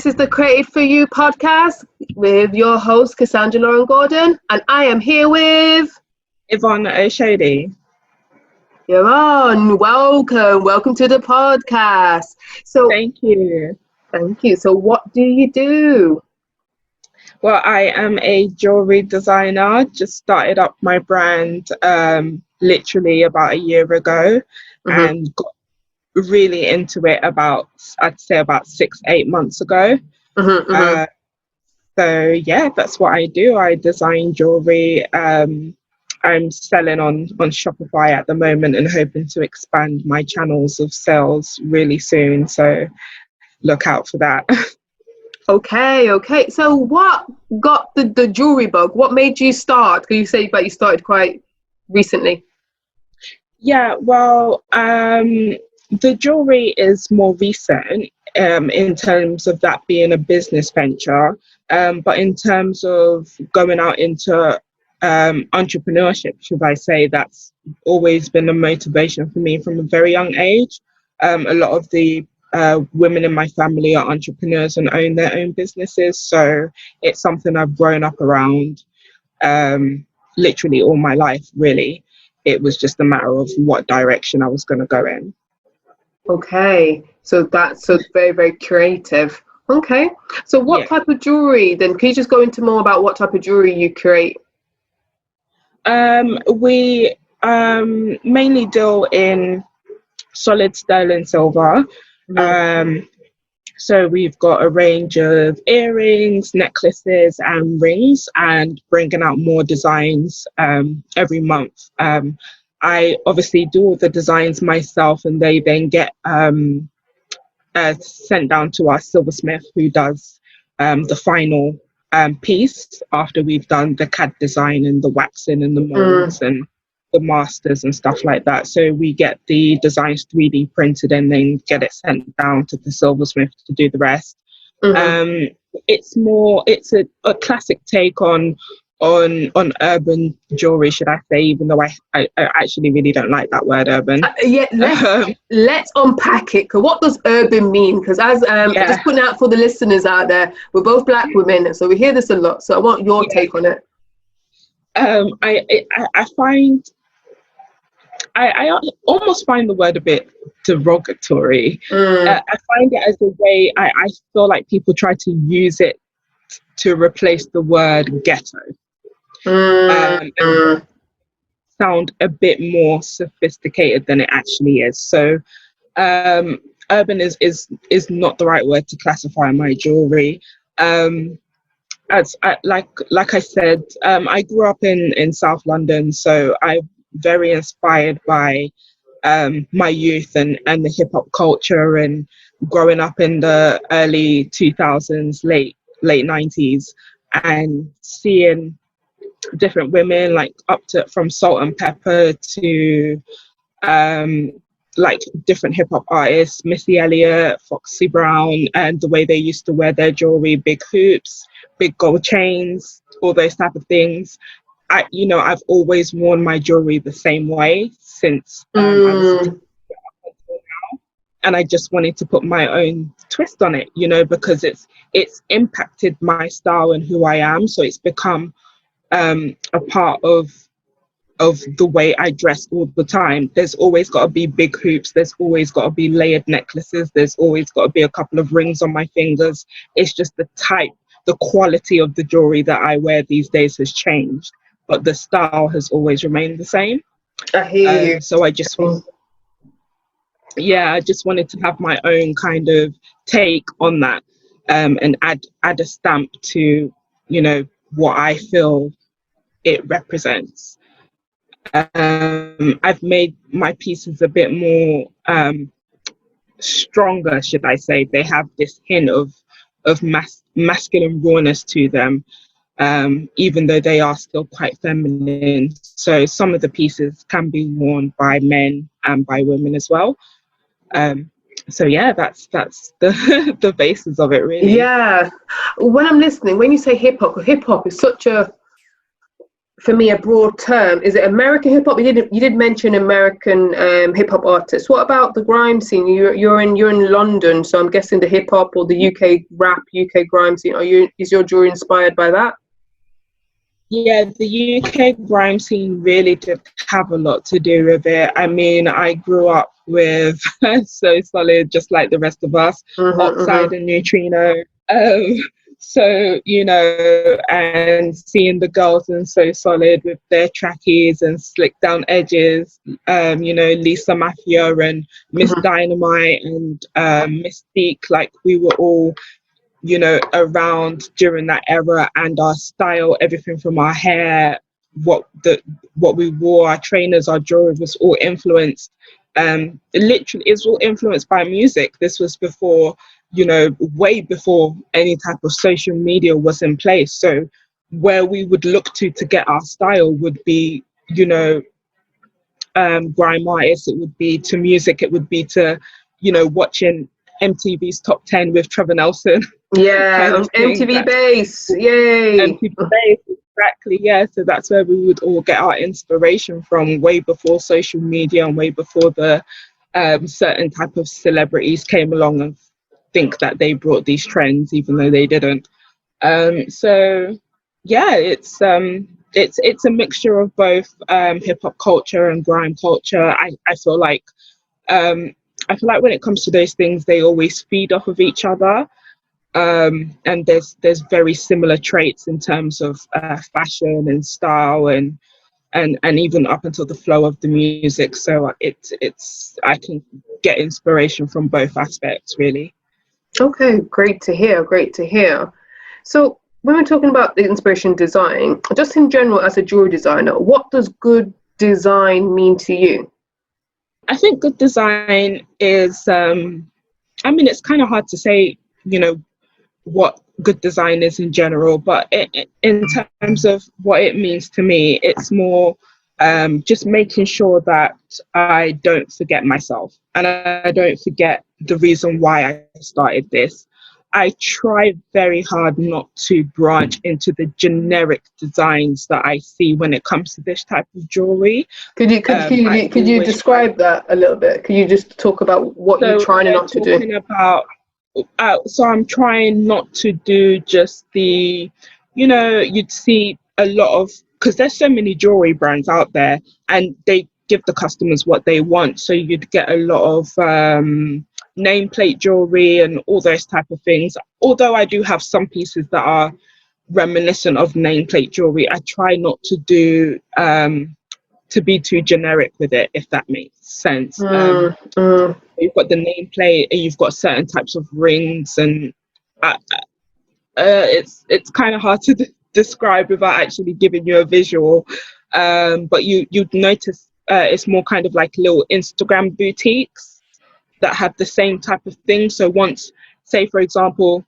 This is the Created For You podcast with your host, Kassandra Lauren Gordon, and I am here with Yvonne Oshodi. Yvonne, welcome to the podcast. So, Thank you. So what do you do? Well, I am a jewellery designer. Just started up my brand literally about a year ago, and got really into it I'd say about 6-8 months ago. So yeah, that's what I do. I design jewellery. I'm selling on Shopify at the moment and hoping to expand my channels of sales really soon. So look out for that. Okay. So what got the jewellery bug? What made you start? Because you say that you started quite recently. Yeah, well, the jewellery is more recent in terms of that being a business venture. But in terms of going out into entrepreneurship, should I say, that's always been a motivation for me from a very young age. A lot of the women in my family are entrepreneurs and own their own businesses. So it's something I've grown up around literally all my life, really. It was just a matter of what direction I was going to go in. Okay, so that's very, very creative. Okay, so what type of jewellery then? Can you just go into more about what type of jewellery you create? We mainly deal in solid sterling silver. So we've got a range of earrings, necklaces and rings, and bringing out more designs every month. I obviously do all the designs myself, and they then get sent down to our silversmith, who does the final piece after we've done the CAD design and the waxing and the molds and the masters and stuff like that. So we get the designs 3D printed and then get it sent down to the silversmith to do the rest. It's a classic take on urban jewelry, should I say, even though I actually really don't like that word urban. Let's unpack it. Cause what does urban mean? Because as just putting out for the listeners out there, we're both Black women, so we hear this a lot. So I want your take on it. I almost find the word a bit derogatory. I find it as a way, I feel like people try to use it to replace the word ghetto. And sound a bit more sophisticated than it actually is. So urban is not the right word to classify my jewellery. Like I said, I grew up in South London, so I'm very inspired by my youth and the hip hop culture, and growing up in the early 2000s, late 90s, and seeing different women like from Salt and Pepper to like different hip hop artists, Missy Elliott, Foxy Brown, and the way they used to wear their jewelry, big hoops, big gold chains, all those type of things. I've always worn my jewelry the same way since I was until now, and I just wanted to put my own twist on it, because it's impacted my style and who I am. So it's become a part of the way I dress all the time. There's always got to be big hoops. There's always got to be layered necklaces. There's always got to be a couple of rings on my fingers. It's just the quality of the jewelry that I wear these days has changed, but the style has always remained the same. I hear you. So I just wanted to have my own kind of take on that, and add a stamp to, what I feel it represents. I've made my pieces a bit more stronger, should I say. They have this hint of masculine rawness to them, even though they are still quite feminine. So some of the pieces can be worn by men and by women as well. So yeah, that's the basis of it, really. Yeah. When I'm listening, when you say hip hop is such a for me, a broad term. Is it American hip hop? You did mention American hip hop artists. What about the grime scene? You're in London, so I'm guessing the hip hop or the UK rap, UK grime scene. Is your jewelry inspired by that? Yeah, the UK grime scene really did have a lot to do with it. I mean, I grew up with So Solid, just like the rest of us, Oxide and Neutrino. So, you know, and seeing the girls in So Solid with their trackies and slick down edges, you know, Lisa Mafia and Miss Dynamite and Mystique, like we were all, you know, around during that era, and our style, everything from our hair, what we wore, our trainers, our jewelry was all influenced. Literally, it's all influenced by music. This was before, you know, way before any type of social media was in place. So where we would look to get our style would be, you know, grime artists. It would be to music. It would be to, you know, watching MTV's Top 10 with Trevor Nelson. Yeah, kind of MTV Base. Yay. MTV Base, exactly. Yeah, so that's where we would all get our inspiration from, way before social media and way before the certain type of celebrities came along and think that they brought these trends, even though they didn't. So yeah, it's a mixture of both hip hop culture and grime culture. I feel like when it comes to those things, they always feed off of each other. And there's very similar traits in terms of fashion and style and even up until the flow of the music. So it's I can get inspiration from both aspects, really. Okay, great to hear. So when we're talking about the inspiration design, just in general as a jewelry designer, what does good design mean to you? I think good design is, I mean, it's kind of hard to say, you know, what good design is in general, but in terms of what it means to me, it's more just making sure that I don't forget myself and I don't forget the reason why I started this. I try very hard not to branch into the generic designs that I see when it comes to this type of jewelry. Could you describe that a little bit? Could you just talk about what you're trying not to do? So I'm trying not to do just the, you know, you'd see a lot of, because there's so many jewelry brands out there and they give the customers what they want. So you'd get a lot of nameplate jewelry and all those type of things. Although I do have some pieces that are reminiscent of nameplate jewelry, I try not to do to be too generic with it, if that makes sense. You've got the nameplate and you've got certain types of rings, and it's kind of hard to describe without actually giving you a visual. But you'd notice it's more kind of like little Instagram boutiques that have the same type of thing. So once, say for example,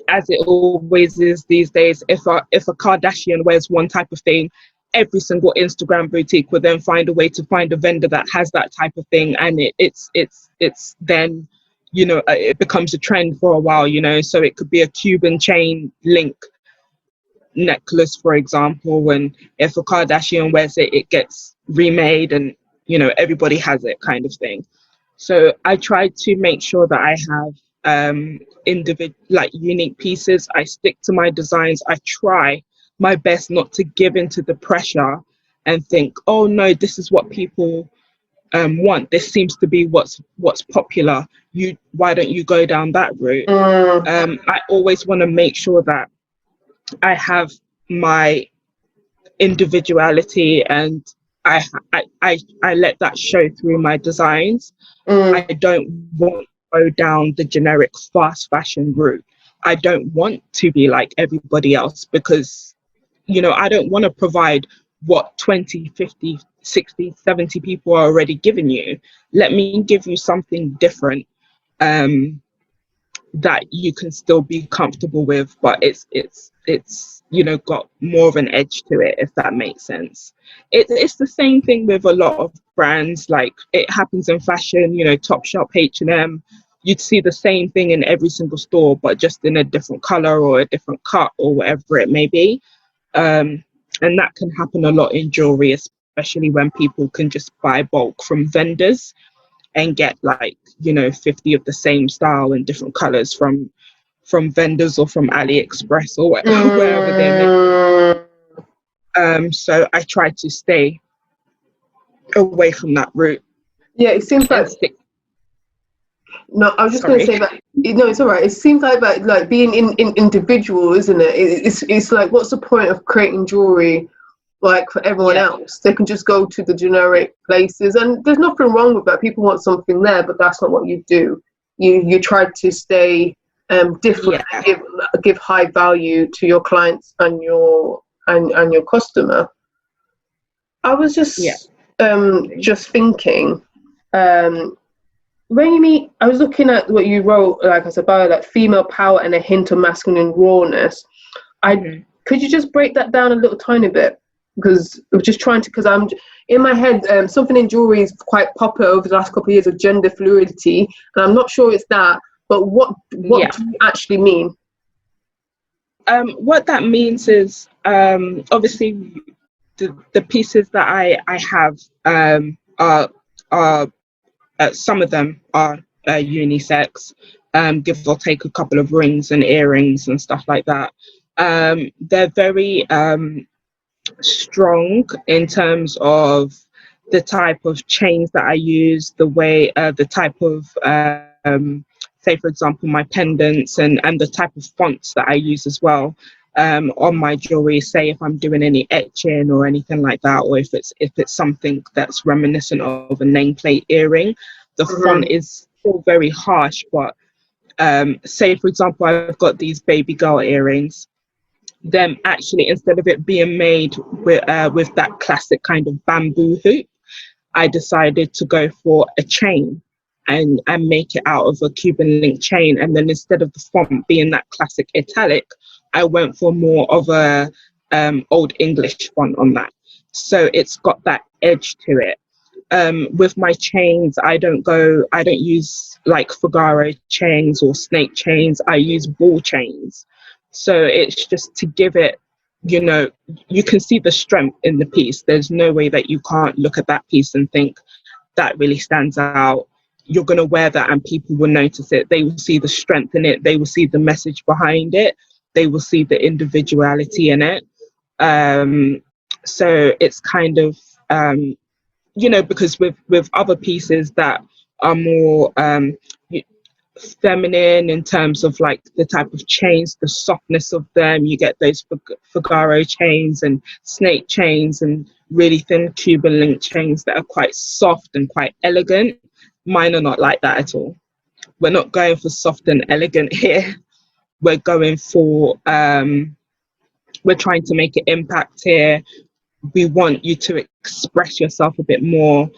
as it always is these days, if a Kardashian wears one type of thing, every single Instagram boutique will then find a way to find a vendor that has that type of thing, and it's then, you know, it becomes a trend for a while, you know. So it could be a Cuban chain link necklace, for example, and if a Kardashian wears it, it gets remade, and you know, everybody has it, kind of thing. So I try to make sure that I have unique pieces. I stick to my designs. I try my best not to give into the pressure and think, oh no, this is what people want. This seems to be what's popular. Why don't you go down that route? I always want to make sure that I have my individuality, and I let that show through my designs. I don't want to go down the generic fast fashion route. I don't want to be like everybody else, because, you know, I don't want to provide what 20, 50, 60, 70 people are already giving you. Let me give you something different that you can still be comfortable with, but it's you know, got more of an edge to it, if that makes sense. It's the same thing with a lot of brands. Like, it happens in fashion, you know, Topshop, H&M. You'd see the same thing in every single store, but just in a different color or a different cut or whatever it may be. And that can happen a lot in jewelry, especially when people can just buy bulk from vendors and get like, 50 of the same style in different colors from vendors or from AliExpress or wherever they make. So I try to stay away from that route. Yeah, it seems like. No, I was just going to say that. No, it's all right. It seems like being in individual, isn't it? It's like, what's the point of creating jewelry like for everyone else? They can just go to the generic places, and there's nothing wrong with that. People want something there, but that's not what you do. You try to stay different, and give high value to your clients and your customer. I was just thinking, I was looking at what you wrote, like as a bio, like female power and a hint of masculine rawness. Could you just break that down a little tiny bit? Because I'm just trying to, because I'm in my head, something in jewelry is quite popular over the last couple of years of gender fluidity, and I'm not sure it's that, but what do you actually mean? What that means is, obviously, the pieces that I have are some of them are unisex, give or take a couple of rings and earrings and stuff like that. They're very strong in terms of the type of chains that I use, the way, the type of, say for example, my pendants and the type of fonts that I use as well. On my jewelry, say if I'm doing any etching or anything like that, or if it's something that's reminiscent of a nameplate earring, the font is still very harsh. But say for example, I've got these baby girl earrings. Then actually, instead of it being made with that classic kind of bamboo hoop, I decided to go for a chain and make it out of a Cuban link chain. And then instead of the font being that classic italic, I went for more of a Old English font on that. So it's got that edge to it. With my chains, I don't use like Figaro chains or snake chains. I use ball chains. So it's just to give it, you can see the strength in the piece. There's no way that you can't look at that piece and think that really stands out. You're going to wear that and people will notice it. They will see the strength in it. They will see the message behind it. They will see the individuality in it. So it's kind of, because with other pieces that are more feminine in terms of like the type of chains, the softness of them, you get those Figaro chains and snake chains and really thin Cuban link chains that are quite soft and quite elegant. Mine are not like that at all. We're not going for soft and elegant here. We're going for we're trying to make an impact here. We want you to express yourself a bit more.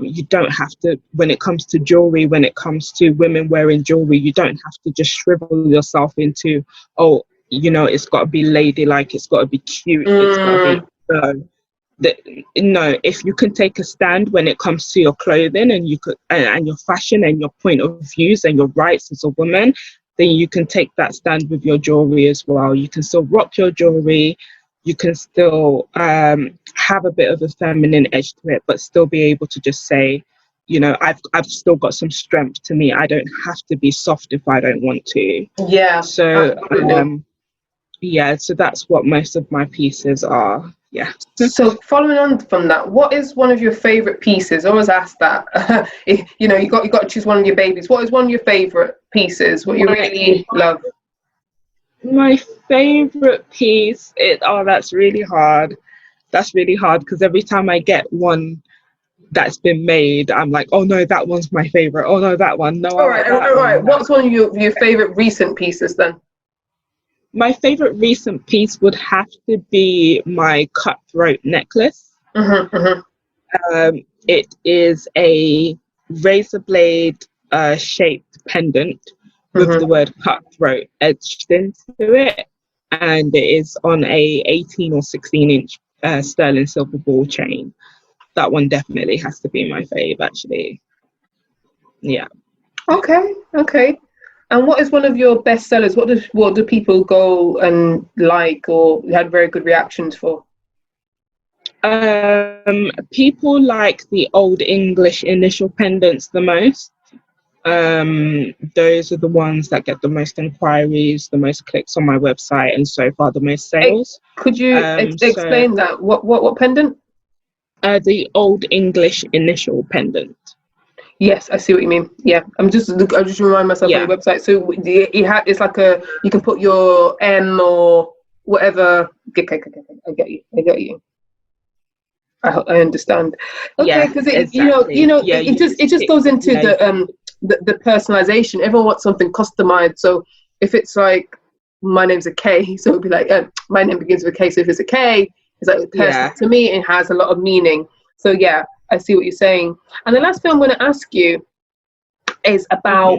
You don't have to, when it comes to jewelry, when it comes to women wearing jewelry, you don't have to just shrivel yourself into, it's got to be ladylike, it's got to be cute, it's got to be, no, if you can take a stand when it comes to your clothing and you could, and your fashion and your point of views and your rights as a woman, then you can take that stand with your jewelry as well. You can still rock your jewelry. You can still have a bit of a feminine edge to it, but still be able to just say, I've still got some strength to me. I don't have to be soft if I don't want to. Yeah. So, so that's what most of my pieces are. Yeah. So following on from that, what is one of your favorite pieces? I always ask that. You got to choose one of your babies. What is one of your favorite pieces? What you really love? My favorite piece, that's really hard. That's really hard because every time I get one that's been made, I'm like, oh no, that one's my favorite. Oh no, that one. No. All right. What's one of your favorite recent pieces then? My favorite recent piece would have to be my cutthroat necklace. It is a razor blade shaped pendant with the word cutthroat etched into it, and it is on a 18 or 16 inch sterling silver ball chain. That one definitely has to be my fave, actually. Yeah. Okay. And what is one of your best sellers? What do people go and like or had very good reactions for? People like the old English initial pendants the most. Those are the ones that get the most inquiries, the most clicks on my website, and so far the most sales. Could you explain that? What pendant? The old English initial pendant. Yes, I see what you mean. Yeah, I just remind myself on your website. So it's like you can put your M or whatever. Okay, I get you. I understand. Okay, because exactly. it just goes into the personalization. Everyone wants something customized. So if it's like my name's a K, so it'd be like my name begins with a K. So if it's a K, it's like personal to me. It has a lot of meaning. So yeah, I see what you're saying. And the last thing I'm going to ask you is about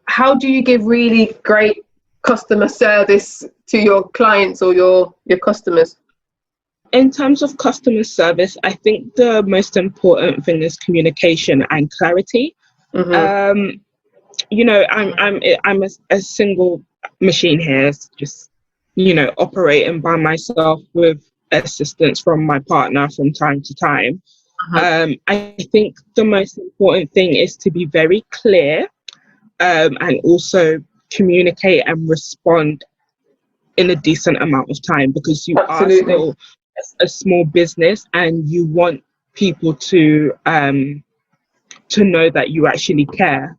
how do you give really great customer service to your clients or your customers? In terms of customer service, I think the most important thing is communication and clarity. I'm a single machine here, just operating by myself with assistance from my partner from time to time. I think the most important thing is to be very clear and also communicate and respond in a decent amount of time, because you are still a small business and you want people to know that you actually care,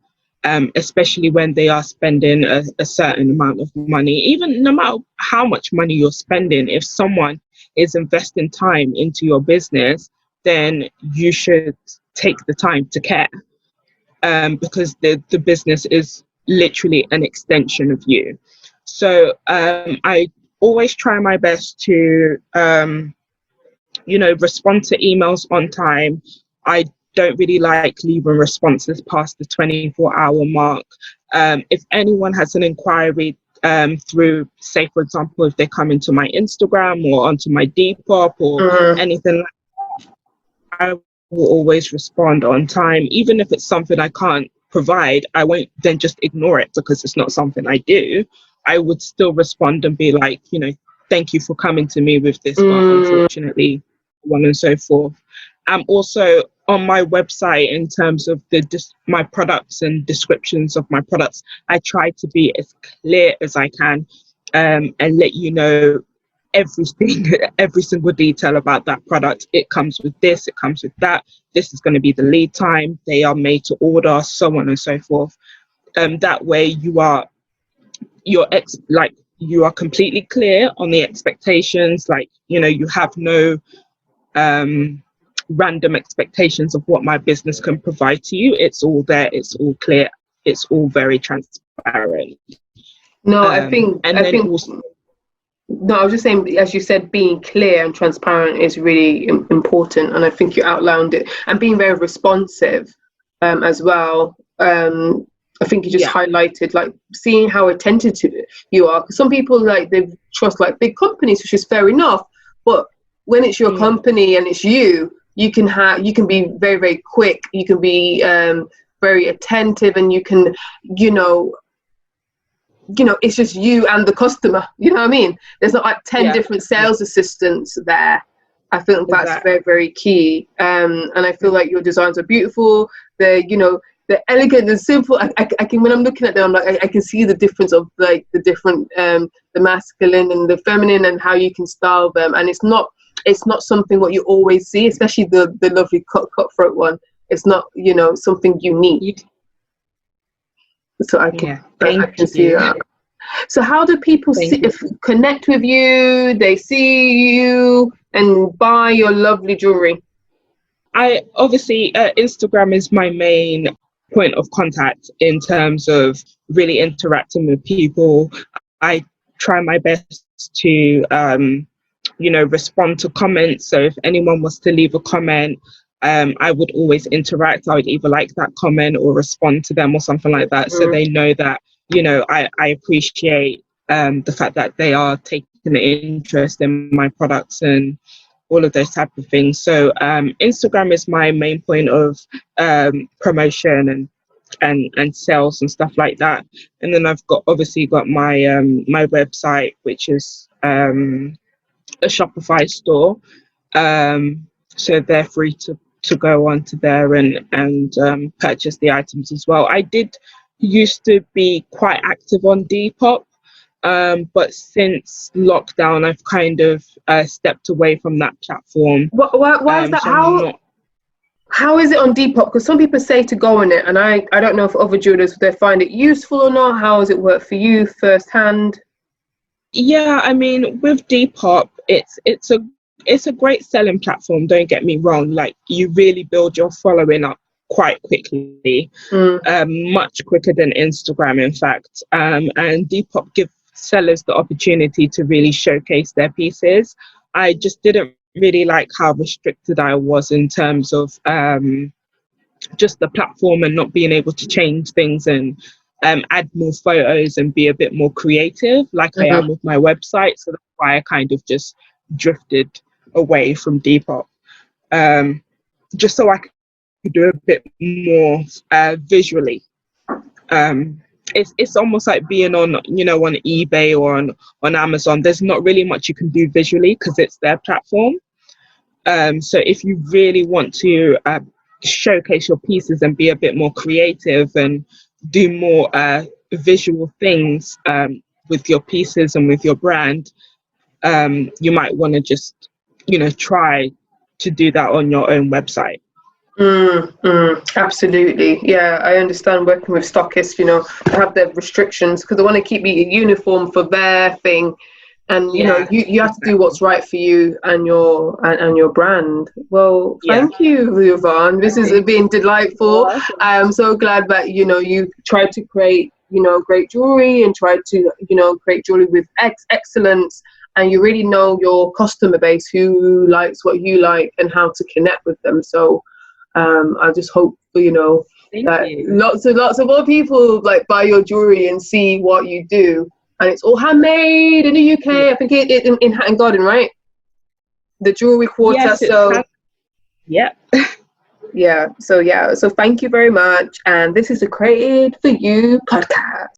especially when they are spending a certain amount of money. Even no matter how much money you're spending, if someone is investing time into your business, then you should take the time to care, because the business is literally an extension of you. So I always try my best to respond to emails on time. I don't really like leaving responses past the 24-hour mark. If anyone has an inquiry through, say, for example, if they come into my Instagram or onto my Depop or anything like that, I will always respond on time. Even if it's something I can't provide, I won't then just ignore it because it's not something I do. I would still respond and be like, thank you for coming to me with this, but unfortunately, on and so forth. I'm also on my website, in terms of my products and descriptions of my products, I try to be as clear as I can, and let you know everything, every single detail about that product. It comes with this, it comes with that. This is going to be the lead time. They are made to order, so on and so forth. That way, you are completely clear on the expectations. Like, you have no random expectations of what my business can provide to you. It's all there, it's all clear, it's all very transparent. I was just saying, as you said, being clear and transparent is really important, and I think you outlined it, and being very responsive as well. I think you just highlighted, like, seeing how attentive you are, because some people, like, they trust like big companies, which is fair enough, but when it's your company and it's you can be very, very quick, you can be very attentive, and you can it's just you and the customer, you know what I mean? There's not like 10 different sales assistants there. I think that's very, very key. And I feel like your designs are beautiful. They're elegant and simple. I can, when I'm looking at them, I'm like, I can see the difference of like the different, the masculine and the feminine, and how you can style them. And it's not something what you always see, especially the lovely cutthroat one. It's not, something unique. So I can see that. So how do people connect with you? They see you and buy your lovely jewelry? I obviously, Instagram is my main point of contact in terms of really interacting with people. I try my best to respond to comments. So if anyone was to leave a comment, I would always interact. I would either like that comment or respond to them or something like that. So they know that, I appreciate the fact that they are taking an interest in my products and all of those type of things. So Instagram is my main point of promotion and sales and stuff like that. And then I've obviously got my my website, which is a Shopify store. So they're free to go onto there and purchase the items as well. I did used to be quite active on Depop, but since lockdown, I've kind of stepped away from that platform. Why is that? So I'm not. How is it on Depop? Because some people say to go on it, and I don't know if other jewelers, they find it useful or not. How has it worked for you firsthand? Yeah, I mean, with Depop, it's a great selling platform. Don't get me wrong. Like, you really build your following up quite quickly, much quicker than Instagram, in fact. And Depop gives sellers the opportunity to really showcase their pieces. I just didn't really like how restricted I was in terms of just the platform and not being able to change things and add more photos and be a bit more creative like I am with my website. So that's why I kind of just drifted away from Depop, just so I could do a bit more visually. It's almost like being on, on eBay or on Amazon. There's not really much you can do visually because it's their platform. So if you really want to showcase your pieces and be a bit more creative and do more visual things with your pieces and with your brand, you might want to just, try to do that on your own website. Absolutely. Yeah, I understand working with stockists, they have their restrictions because they want to keep you uniform for their thing. And you have to do what's right for you and your brand. Well, thank you, Yvonne. This has been delightful. I'm so glad that you tried to create great jewelry and tried to create jewelry with excellence, and you really know your customer base, who likes what you like and how to connect with them. So I just hope that lots of more people buy your jewelry and see what you do. And it's all handmade in the UK. I think it in Hatton Garden, right? The jewelry quarter. Yes, So thank you very much. And this is a Created for You podcast.